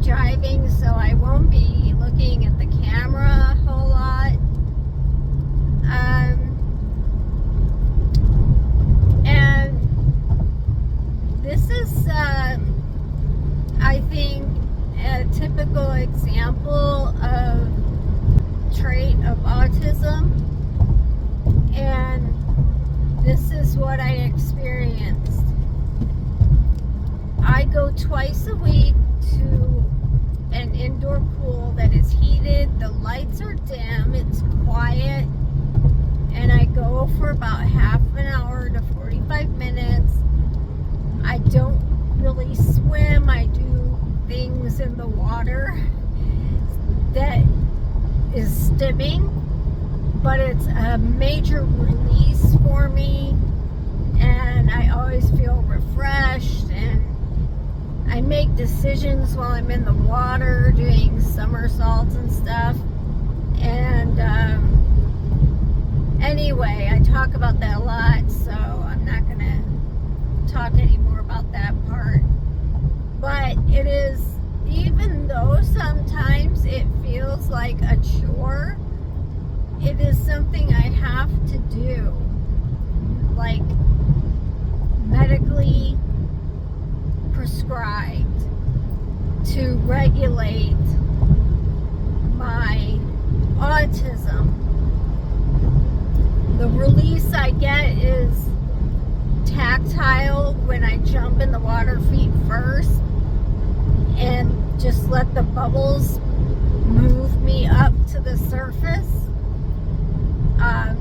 driving, so I won't be looking at the camera a whole lot. And this is, I think, a typical example of trait of autism, and this is what I experienced. I go twice a week to an indoor pool that is heated, the lights are dim, it's quiet, and I go for about half an hour to 45 minutes. I don't really swim, I do things in the water that is stimming, but it's a major release for me, and I always feel refreshed, and I make decisions while I'm in the water doing somersaults and stuff. And anyway, I talk about that a lot, so I'm not gonna talk anymore about that part. But it is, even though sometimes it feels like a chore, it is something I have to do, like medically prescribed, to regulate my autism. The release I get is tactile when I jump in the water feet first and just let the bubbles move me up to the surface.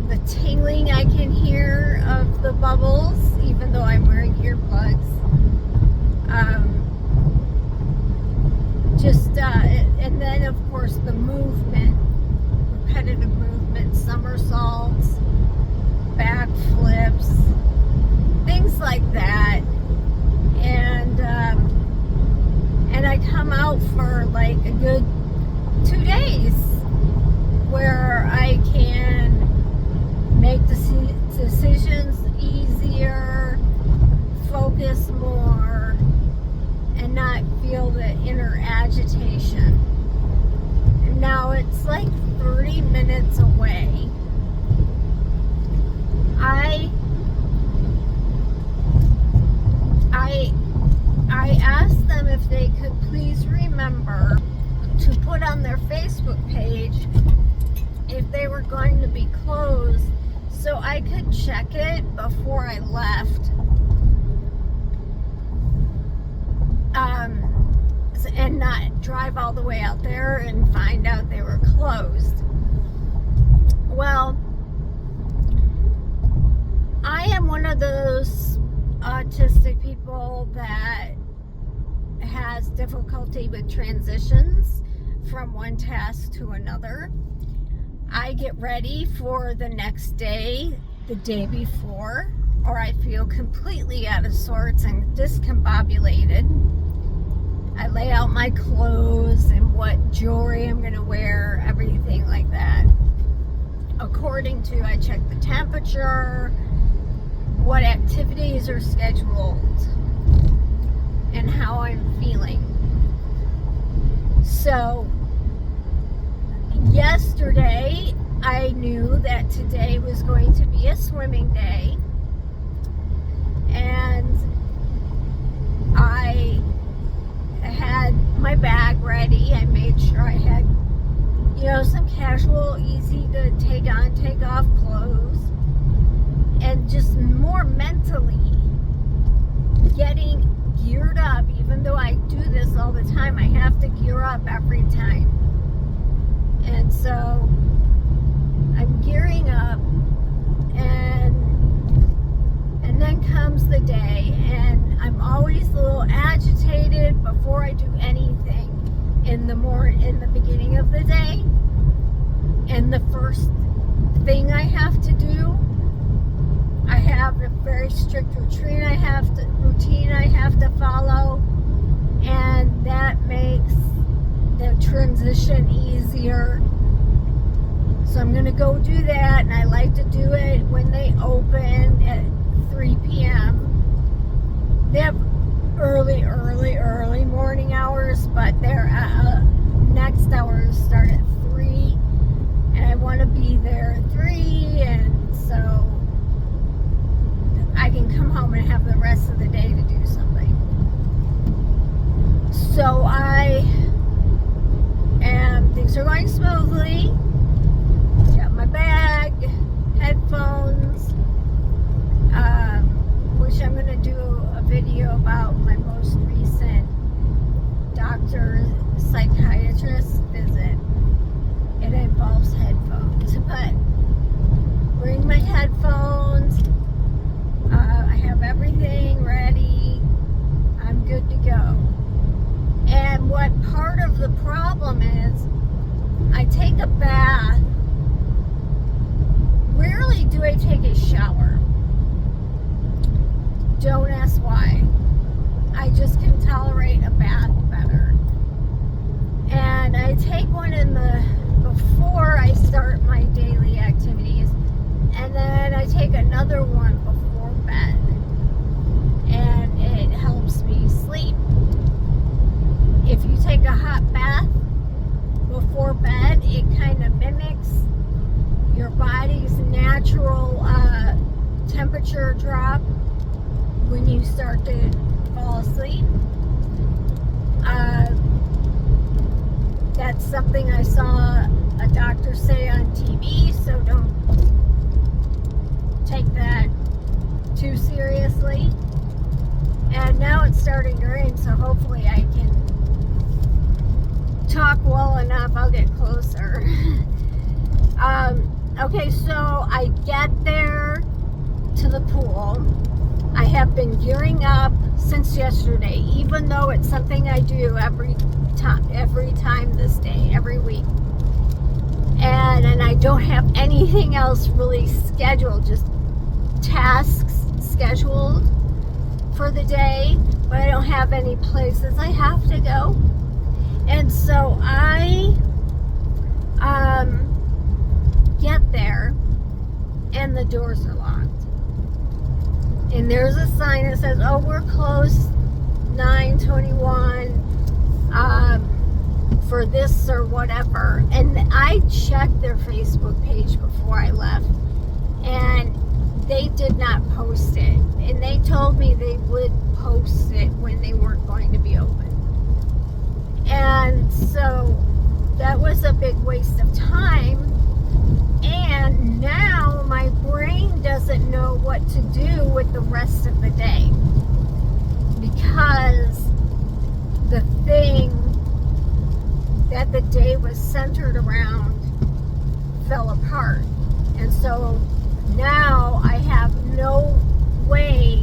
The tingling I can hear of the bubbles, even though I'm wearing earplugs. And then of course the movement, repetitive movement, somersaults, backflips, things like that. And I come out for like a good 2 days where I can make decisions easier, focus more, and not feel the inner agitation. Now it's like 30 minutes away. I asked them if they could please remember to put on their Facebook page if they were going to be closed, so I could check it before I left. And not drive all the way out there and find out they were closed. Well, I am one of those autistic people that has difficulty with transitions from one task to another. I get ready for the next day, the day before, or I feel completely out of sorts and discombobulated. I lay out my clothes and what jewelry I'm going to wear, everything like that. According to, I check the temperature, what activities are scheduled, and how I'm feeling. So, yesterday, I knew that today was going to be a swimming day, and I had my bag ready. I made sure I had, some casual, easy to take on, take off clothes, and just more mentally getting geared up. Even though I do this all the time, I have to gear up every time. And so I'm gearing up, and then comes the day, and I'm always a little agitated before I do anything in the beginning of the day. And the first thing I have to do, I have a very strict routine I have to follow, and that makes the transition easier. So I'm going to go do that, and I like to do it when they open at 3 p.m. They have early morning hours, but they're So things are going smoothly. Got my bag, headphones, which I'm going to do a video about my most recent doctor psychiatrist visit. It involves headphones, but bring my headphones. I have everything ready. I'm good to go. And what part of the problem is, I take a bath. Rarely do I take a shower. Don't ask why. I just can tolerate a bath better. And I take one before I start my daily activities. And then I take another one before bed. And it helps me sleep. If you take a hot bath before bed, it kind of mimics your body's natural temperature drop when you start to fall asleep. That's something I saw a doctor say on TV, so don't take that too seriously. And now it's starting to rain, so hopefully I can talk well enough. I'll get closer. Okay, so I get there to the pool. I have been gearing up since yesterday, even though it's something I do every time this day, every week. And I don't have anything else really scheduled, just tasks scheduled for the day, but I don't have any places I have to go. And so I get there and the doors are locked. And there's a sign that says, oh, we're closed 9/21 for this or whatever. And I checked their Facebook page before I left, and they did not post it. And they told me they would post it when they weren't going to be open. And so that was a big waste of time. And now my brain doesn't know what to do with the rest of the day, because the thing that the day was centered around fell apart. And so now I have no way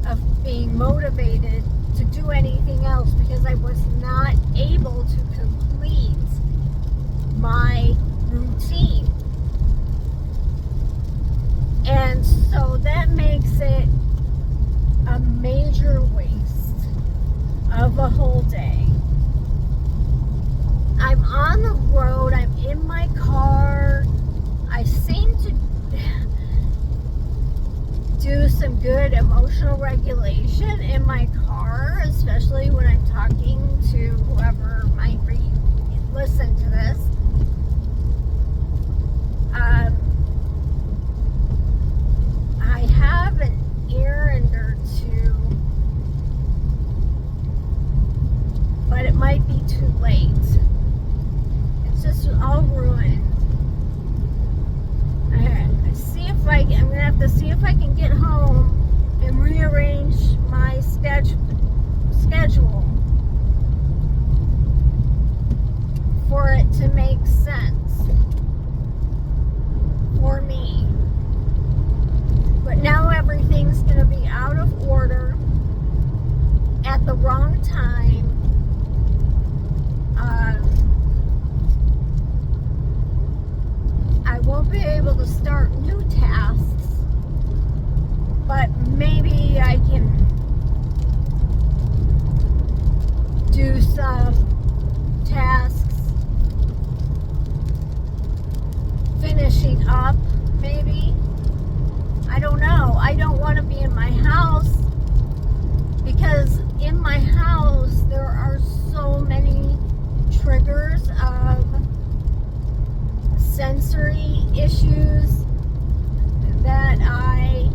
of being motivated to do anything else, because I was not able to complete my routine. And so that makes it a major waste of a whole day. I'm on the road, I'm in my car. I seem to do some good emotional regulation in my car, especially when I'm talking to whoever might listen to this. I have an errand or two, but it might be too late. It's just all ruined. I'm going to have to see if I can get home and rearrange my schedule for it to make sense for me. But now everything's going to be out of order at the wrong time. I won't be able to start new tasks, but maybe I can do some tasks finishing up, maybe. I don't know. I don't want to be in my house, because in my house there are so many triggers of sensory issues that I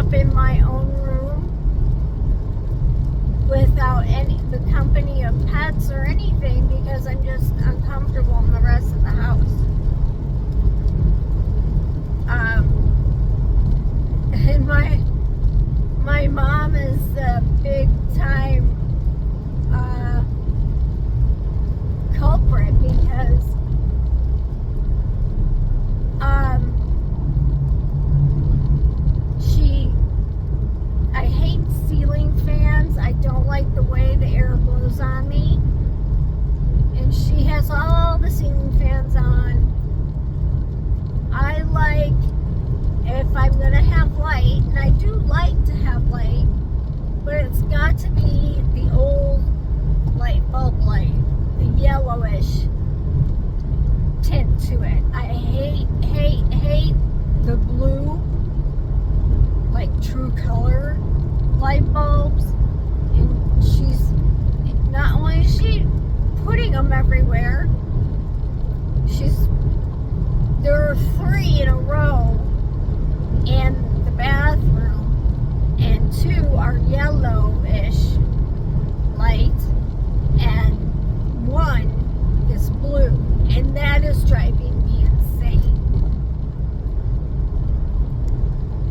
up in my own room without the company of pets or anything because I'm just uncomfortable in the rest of the house. And my mom is a big time culprit because I hate ceiling fans. I don't like the way the air blows on me. And she has all the ceiling fans on. I like, if I'm going to have light, and I do like to have light, but it's got to be the old light bulb light, the yellowish tint to it. I hate the blue, like true color light bulbs. And she's, not only is she putting them everywhere, there are 3 in a row in the bathroom, and 2 are yellowish light, and 1 is blue, and that is driving me insane.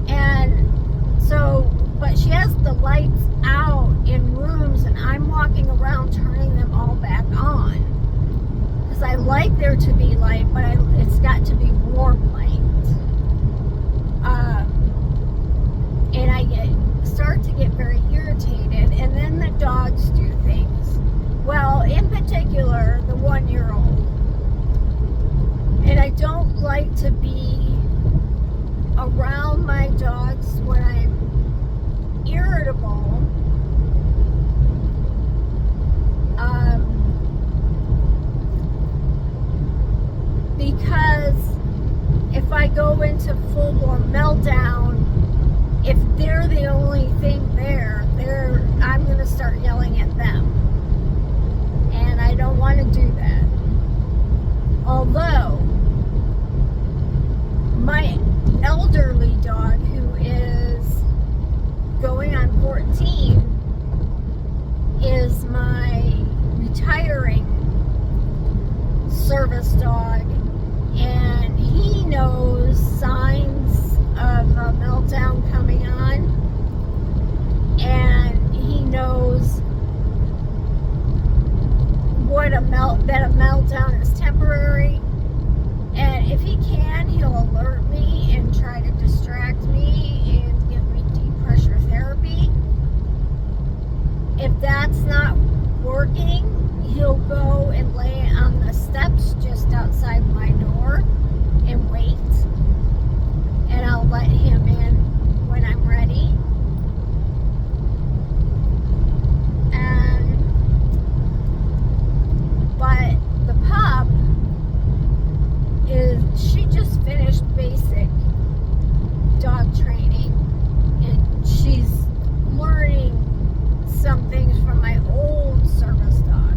And so, but she has the lights out in rooms, and I'm walking around turning them all back on. Because I like there to be light, but it's got to be warm light. And I start to get very irritated, and then the dogs do things. Well, in particular, the 1-year-old. And I don't like to be around my dogs when I'm irritable. Because if I go into full-blown meltdown, if they're the only thing there, I'm going to start yelling at them. And I don't want to do that. Although, my elderly dog, who is going on 14, is my retiring service dog, and he knows signs of a meltdown coming on, and he knows that a meltdown is temporary, and if he can, he'll alert me and try to distract me and give me deep pressure therapy. If that's not working, he'll go and lay on the steps just outside my door and wait, and I'll let him in when I'm ready. But the pup she just finished basic dog training, and she's learning some things from my old service dog.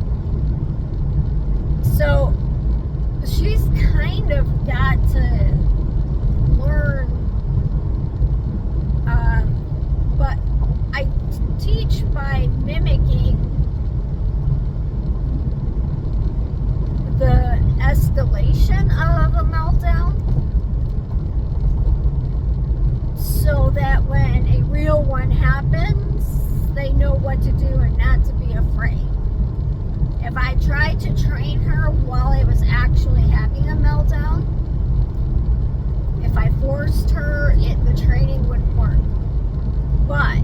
So she's kind of got to learn, but I teach by mimicking the escalation of a meltdown, so that when a real one happens, they know what to do and not to be afraid. If I tried to train her while I was actually having a meltdown, if I forced her, the training wouldn't work. But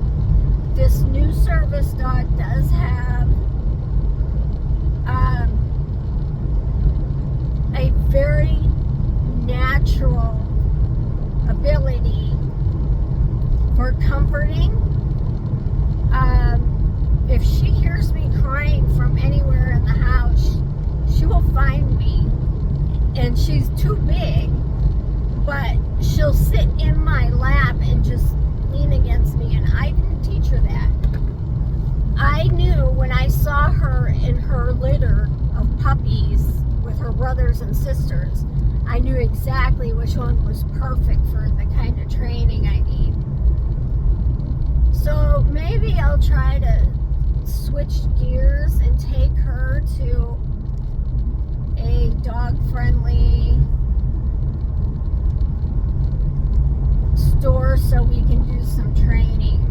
this new service dog does have a very natural ability for comforting. If she hears me crying from anywhere in the house, she will find me, and she's too big, but she'll sit in my lap and just lean against me, and I didn't teach her that. I knew when I saw her in her litter of puppies with her brothers and sisters, I knew exactly which one was perfect for the kind of training I need. I'll try to switch gears and take her to a dog-friendly store so we can do some training.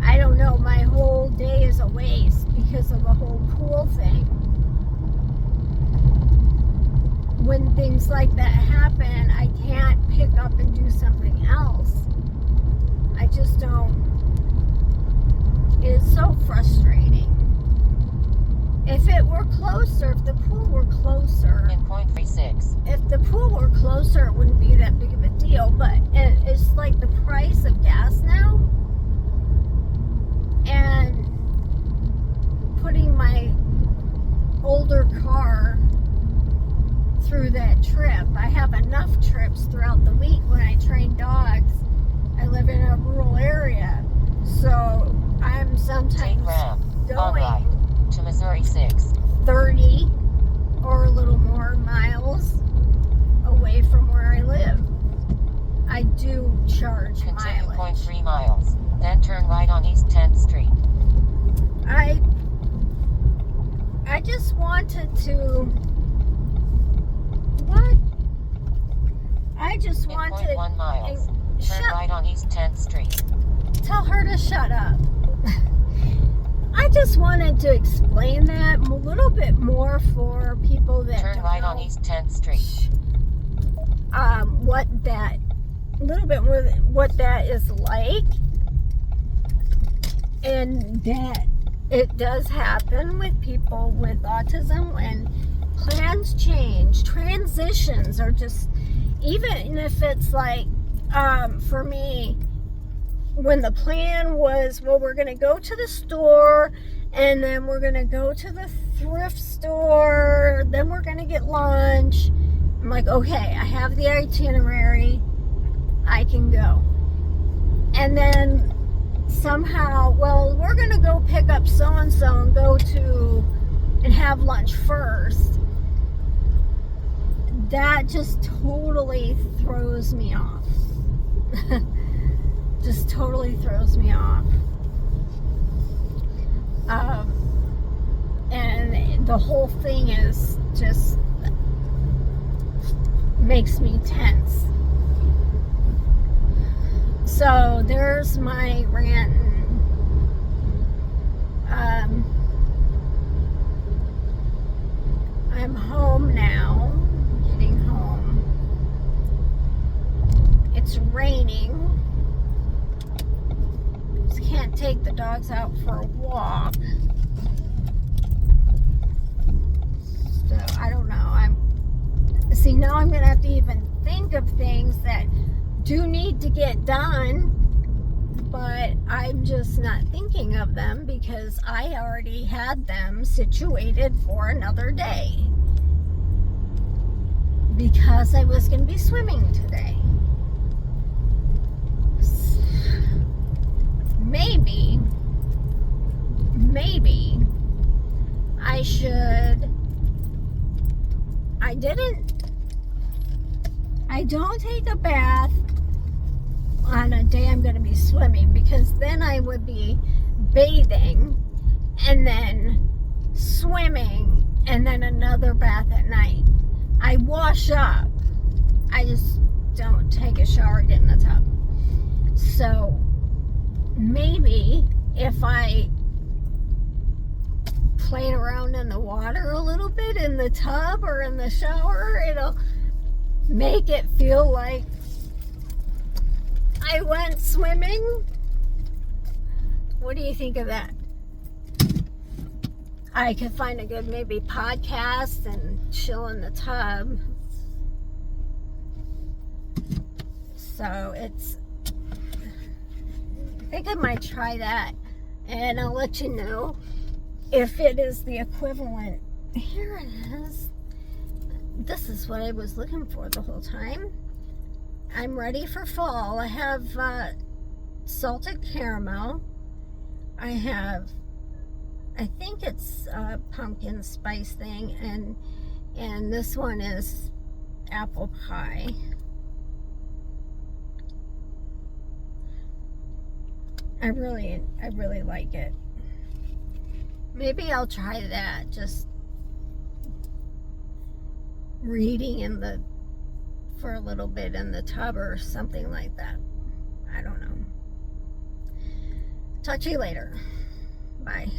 I don't know, my whole day is a waste because of the whole pool thing. When things like that happen, I can't pick up and do something else. I just don't. It's so frustrating. If it were closer, if the pool were closer, in 0.36. if the pool were closer, it wouldn't be that big of a deal. But it's like the price of gas now, and putting my older car through that trip. I have enough trips throughout the week when I train dogs. I live in a rural area, so I'm sometimes Take ramp. On right. going To Missouri 6. 30 or a little more miles away from where I live. I do charge Continue mileage. 0.3 miles. Then turn right on East 10th Street. I just wanted to. What? I just In wanted. 0.1 miles. Turn Shut. right on East 10th Street. Tell her to shut up. I just wanted to explain that a little bit more for people that Turn don't right know, on East 10th Street. what that, a little bit more what that is like, and that it does happen with people with autism when plans change, transitions are just, even if it's like, for me, when the plan was, well, we're going to go to the store, and then we're going to go to the thrift store, then we're going to get lunch. I'm like, okay, I have the itinerary, I can go. And then somehow, well, we're going to go pick up so-and-so and go to and have lunch first. That just totally throws me off. Just totally throws me off. And the whole thing is just makes me tense. So there's my rant. I'm home now, getting home. It's raining. Just can't take the dogs out for a walk. So I don't know. See, now I'm gonna have to even think of things that do need to get done, but I'm just not thinking of them because I already had them situated for another day because I was going to be swimming today. Maybe I should. I don't take a bath on a day I'm going to be swimming, because then I would be bathing and then swimming and then another bath at night. I wash up. I just don't take a shower, get in the tub. So maybe if I play around in the water a little bit in the tub or in the shower, it'll make it feel like I went swimming. What do you think of that? I could find a good maybe podcast and chill in the tub. So I think I might try that, and I'll let you know if it is the equivalent. Here it is. This is what I was looking for the whole time. I'm ready for fall. I have salted caramel. I have, I think it's a pumpkin spice thing, and this one is apple pie. I really like it. Maybe I'll try that, just reading for a little bit in the tub or something like that. I don't know. Talk to you later. Bye.